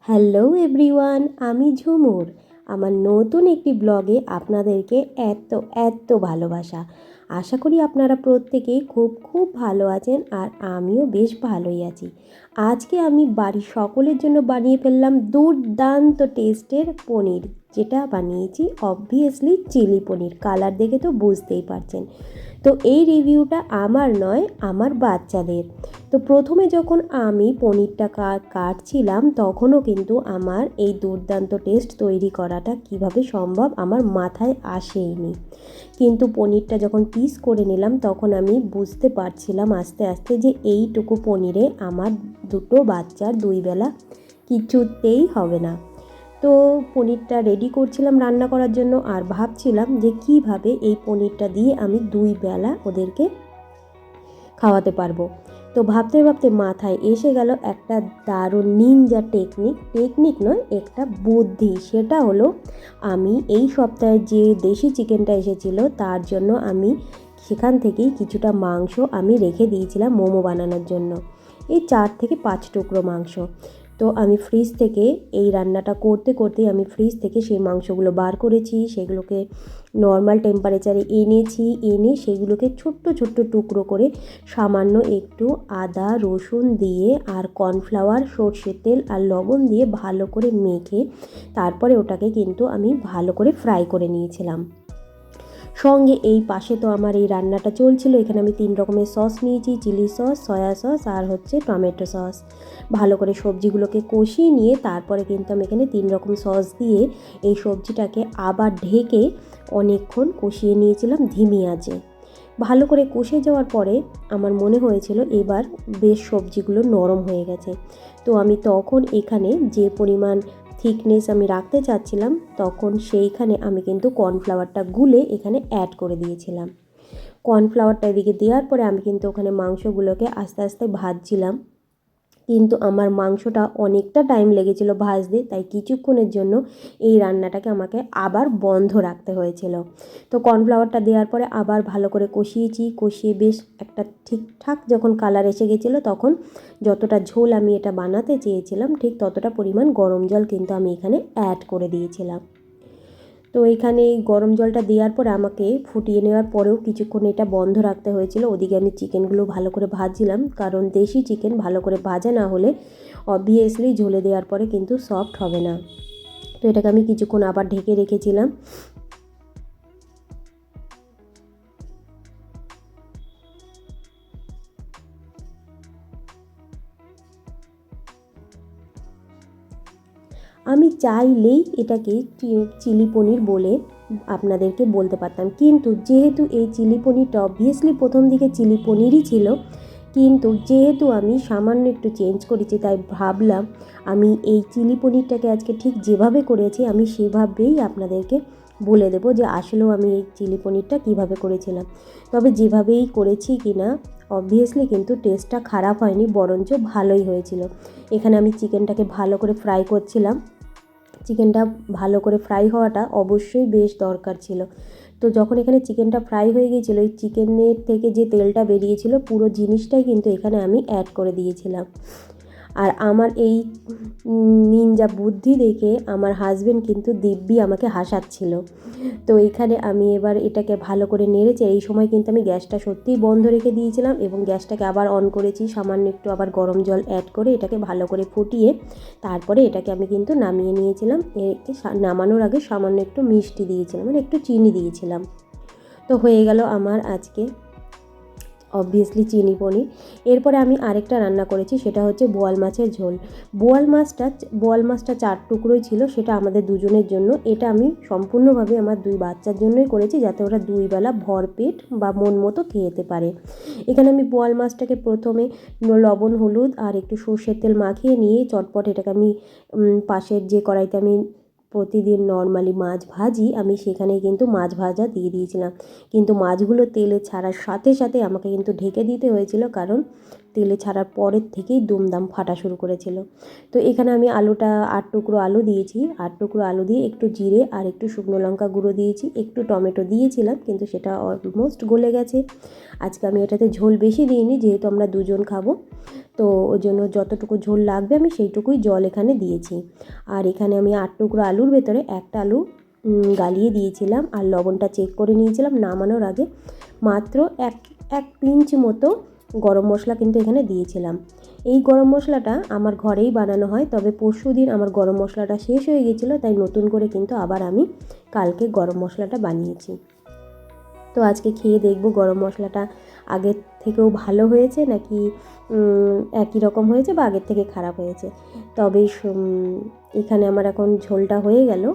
Hello everyone, আমি ঝুমুর। আমার নতুন একটি ব্লগে আপনাদেরকে এত এত ভালোবাসা। আশা করি আপনারা প্রত্যেকেই খুব খুব ভালো আছেন, আর আমিও বেশ ভালোই আছি। আজকে আমি বাড়ির সকলের জন্য বানিয়ে ফেললাম দুর্দান্ত টেস্টের পনির, যেটা বানিয়েছি অবভিয়াসলি চিলি পনির। কালার দেখে তো বুঝতেই পারছেন। তো এই রিভিউটা আমার নয়, আমার বাচ্চাদের। তো প্রথমে যখন আমি পনিরটা কাটছিলাম তখনও কিন্তু আমার এই দুর্দান্ত টেস্ট তৈরি করাটা কিভাবে সম্ভব আমার মাথায় আসেইনি। কিন্তু পনিরটা যখন পিস করে নিলাম তখন আমি বুঝতে পারছিলাম আস্তে আস্তে যে এইটুকু পনিরে আমার দুটো বাচ্চার দুই বেলা কিছুতেই হবে না। তো পনিরটা রেডি করছিলাম রান্না করার জন্য, আর ভাবছিলাম যে কিভাবে এই পনিরটা দিয়ে আমি দুই বেলা ওদেরকে খাওয়াতে পারবো। তো ভাবতে ভাবতে মাথায় এসে গেল একটা দারুণ নিনজা টেকনিক নয়, একটা বুদ্ধি। সেটা হলো, আমি এই সপ্তাহে যে দেশি চিকেনটা এসেছিল তার জন্য আমি সেখান থেকেই কিছুটা মাংস আমি রেখে দিয়েছিলাম মোমো বানানোর জন্য, এই 4 থেকে 5 টুকরো মাংস। তো আমি ফ্রিজ থেকে এই রান্নাটা করতে করতেই আমি ফ্রিজ থেকে সেই মাংসগুলো বার করেছি, সেগুলোকে নর্মাল টেম্পারেচারে এনেছি, এনে সেগুলোকে ছোট্ট ছোট্ট টুকরো করে সামান্য একটু আদা রসুন দিয়ে আর কর্নফ্লাওয়ার, সর্ষের তেল আর লবণ দিয়ে ভালো করে মেখে তারপরে ওটাকে কিন্তু আমি ভালো করে ফ্রাই করে নিয়েছিলাম। সঙ্গে এই পাশে তো আমার এই রান্নাটা চলছিল, এখানে আমি 3 রকমের সস নিয়েছি, চিলি সস, সয়া সস আর হচ্ছে টমেটো সস। ভালো করে সবজিগুলোকে কষিয়ে নিয়ে তারপরে কিন্তু আমি এখানে 3 রকম সস দিয়ে এই সবজিটাকে আবার ঢেকে অনেকক্ষণ কষিয়ে নিয়েছিলাম ধিমি আঁচে। ভালো করে কষে যাওয়ার পরে আমার মনে হয়েছিল এবার বেশ সবজিগুলো নরম হয়ে গেছে। তো আমি তখন এখানে যে পরিমাণ থিকনেস আমি রাখতে চাচ্ছিলাম তখন সেইখানে আমি কিন্তু কর্নফ্লাওয়ারটা গুলে এখানে অ্যাড করে দিয়েছিলাম। কর্নফ্লাওয়ারটা এদিকে দেওয়ার পরে আমি কিন্তু ওখানে মাংসগুলোকে আস্তে আস্তে ভাজছিলাম, কিন্তু আমার মাংসটা অনেকটা টাইম লেগেছিল ভাজতে, তাই কিছুক্ষণের জন্য এই রান্নাটাকে আমাকে আবার বন্ধ রাখতে হয়েছিল। তো কর্নফ্লাওয়ারটা দেওয়ার পরে আবার ভালো করে কষিয়ে বেশ একটা ঠিকঠাক যখন কালার এসে গেছিলো তখন যতটা ঝোল আমি এটা বানাতে চেয়েছিলাম ঠিক ততটা পরিমাণ গরম জল কিন্তু আমি এখানে অ্যাড করে দিয়েছিলাম। তো এখানে গরম জলটা দেওয়ার পরে আমাকে ফুটিয়ে নেওয়ার পরেও কিছুক্ষণ এটা বন্ধ রাখতে হয়েছিল। ওদিকে আমি চিকেনগুলো ভালো করে ভাজছিলাম, কারণ দেশি চিকেন ভালো করে ভাজা না হলে অবভিয়াসলি ঝোলে দেওয়ার পরে কিন্তু সফট হবে না। তো এটাকে আমি কিছুক্ষণ আবার ঢেকে রেখেছিলাম। আমি চাইলেই এটাকে চিলি পনির বলে আপনাদেরকে বলতে পারতাম, কিন্তু যেহেতু এই চিলি পনিরটা অবভিয়াসলি প্রথম দিকে চিলি পনিরই ছিল, কিন্তু যেহেতু আমি সামান্য একটু চেঞ্জ করেছি তাই ভাবলাম আমি এই চিলি পনিরটাকে আজকে ঠিক যেভাবে করেছি আমি সেভাবেই আপনাদেরকে বলে দেবো যে আসলেও আমি এই চিলি পনিরটা কীভাবে করেছিলাম। তবে যেভাবেই করেছি কিনা অবভিয়াসলি কিন্তু টেস্টটা খারাপ হয়নি, বরঞ্চ ভালোই হয়েছিল। এখানে আমি চিকেনটাকে ভালো করে ফ্রাই করছিলাম। চিকেনটা ভালো করে ফ্রাই হওয়াটা অবশ্যই বেশ দরকার ছিল। তো যখন এখানে চিকেনটা ফ্রাই হয়ে গিয়েছিলো, এই চিকেনের থেকে যে তেলটা বেরিয়েছিল পুরো জিনিসটাই কিন্তু এখানে আমি অ্যাড করে দিয়েছিলাম। আর আমার এই নিনজা বুদ্ধি দেখে আমার হাজব্যান্ড কিন্তু দিব্যি আমাকে হাসাচ্ছিল। তো এখানে আমি এবার এটাকে ভালো করে নেড়েছি। এই সময় কিন্তু আমি গ্যাসটা সত্যিই বন্ধ রেখে দিয়েছিলাম এবং গ্যাসটাকে আবার অন করেছি, সামান্য একটু আবার গরম জল অ্যাড করে এটাকে ভালো করে ফুটিয়ে তারপরে এটাকে আমি কিন্তু নামিয়ে নিয়েছিলাম। একে নামানোর আগে সামান্য একটু মিষ্টি দিয়েছিলাম, মানে একটু চিনি দিয়েছিলাম। তো হয়ে গেল আমার আজকে অবভিয়াসলি চিনি পনির। এরপরে আমি আরেকটা রান্না করেছি, সেটা হচ্ছে বোয়াল মাছের ঝোল। বোয়াল মাছটা 4 টুকরোই ছিল, সেটা আমাদের দুজনের জন্য। এটা আমি সম্পূর্ণভাবে আমার 2 বাচ্চার জন্যই করেছি, যাতে ওরা 2 বেলা ভরপেট বা মন মতো খেতে পারে। এখানে আমি বোয়াল মাছটাকে প্রথমে লবণ হলুদ আর একটু সর্ষের তেল মাখিয়ে নিয়ে চটপট এটাকে আমি পাশের যে কড়াইতে আমি প্রতিদিন নর্মালি মাছ ভাজি আমি সেখানে কিন্তু মাছ ভাজা দিয়ে দিয়েছিলাম। কিন্তু মাছগুলো তেলে ছাড়ার সাথে সাথে আমাকে কিন্তু ঢেকে দিতে হয়েছিল, কারণ তেলে ছাড়ার পরের থেকেই দুমদাম ফাটা শুরু করেছিল। তো এখানে আমি আলুটা 8 টুকরো আলু দিয়েছি, 8 টুকরো আলু দিয়ে একটু জিরে আর একটু শুকনো লঙ্কা গুঁড়ো দিয়েছি, একটু টমেটো দিয়েছিলাম কিন্তু সেটা অলমোস্ট গলে গেছে। আজকে আমি এটাতে ঝোল বেশি দিইনি, যেহেতু আমরা দুজন খাবো, তো ওই জন্য যতটুকু ঝোল লাগবে আমি সেইটুকুই জল এখানে দিয়েছি। আর এখানে আমি 8 টুকরো আলুর ভেতরে একটা আলু গালিয়ে দিয়েছিলাম আর লবণটা চেক করে নিয়েছিলাম নামানোর আগে। মাত্র এক পিঞ্চ মতো গরম মশলা কিন্তু এখানে দিয়েছিলাম। এই গরম মশলাটা আমার ঘরেই বানানো হয়, তবে পরশুদিন আমার গরম মশলাটা শেষ হয়ে গিয়েছিলো, তাই নতুন করে কিন্তু আবার আমি কালকে গরম মশলাটা বানিয়েছি। তো আজকে খেয়ে দেখব গরম মশলাটা আগের থেকেও ভালো হয়েছে নাকি একই রকম হয়েছে বা আগের থেকে খারাপ হয়েছে। তবে এখানে আমার এখন ঝোলটা হয়ে গেল।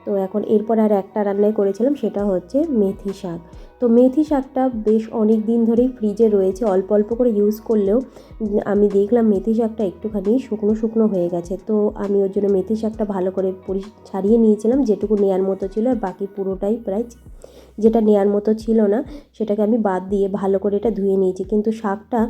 তো এখন এরপর আর একটা রান্নাই করেছিলাম, সেটা হচ্ছে মেথি শাক। তো মেথি শাকটা বেশ অনেক দিন ধরেই ফ্রিজে রয়েছে, অল্প অল্প করে ইউজ করলেও আমি দেখলাম মেথি শাকটা একটুখানি শুকনো শুকনো হয়ে গেছে। তো আমি ওর জন্য মেথি শাকটা ভালো করে ছাড়িয়ে নিয়েছিলাম, যেটুকু নেওয়ার মতো ছিল, আর বাকি পুরোটাই প্রায় যেটা নেওয়ার মতো ছিল না সেটাকে আমি বাদ দিয়ে ভালো করে এটা ধুয়ে নিয়েছি। কিন্তু শাকটা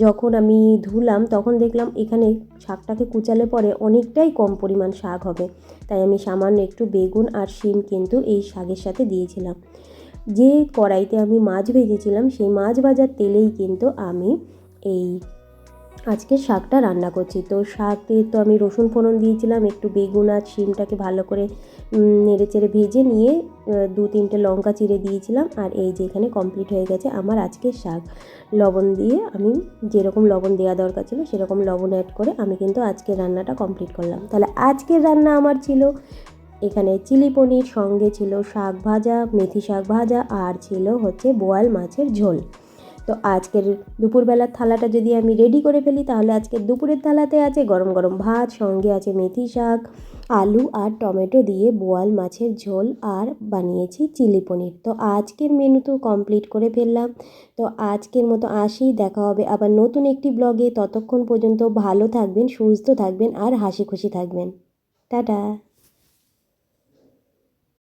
যখন আমি ধুলাম তখন দেখলাম এখানে শাকটাকে কুচালে পরে অনেকটাই কম পরিমাণ শাক হবে, তাই আমি সামান্য একটু বেগুন আর শিম কিন্তু এই শাকের সাথে দিয়েছিলাম। যে কড়াইতে আমি মাছ ভেজেছিলাম সেই মাছ ভাজার তেলেই কিন্তু আমি এই আজকে শাকটা রান্না করছি। তো শাকে তো আমি রসুন ফোড়ন দিয়েছিলাম, একটু বেগুন আর শিমটাকে ভালো করে নেড়ে চেড়ে ভেজে নিয়ে 2-3টে লঙ্কা চিড়ে দিয়েছিলাম। আর এই যে এখানে কমপ্লিট হয়ে গেছে আমার আজকের শাক। লবণ দিয়ে আমি যেরকম লবণ দেওয়া দরকার ছিল সেরকম লবণ অ্যাড করে আমি কিন্তু আজকের রান্নাটা কমপ্লিট করলাম। তাহলে আজকের রান্না আমার ছিল এখানে চিলি পনির, সঙ্গে ছিল শাক ভাজা, মেথি শাক ভাজা, আর ছিল হচ্ছে বোয়াল মাছের ঝোল। তো আজকের দুপুরবেলার থালাটা যদি আমি রেডি করে ফেলি, তাহলে আজকের দুপুরের থালাতে আছে গরম গরম ভাত, সঙ্গে আছে মেথি শাক, আলু আর টমেটো দিয়ে বোয়াল মাছের ঝোল, আর বানিয়েছি চিলি পনির। তো আজকের মেনু তো কমপ্লিট করে ফেললাম। তো আজকের মতো আসি, দেখা হবে আবার নতুন একটি ব্লগে। ততক্ষণ পর্যন্ত ভালো থাকবেন, সুস্থ থাকবেন আর হাসি খুশি থাকবেন। টাটা।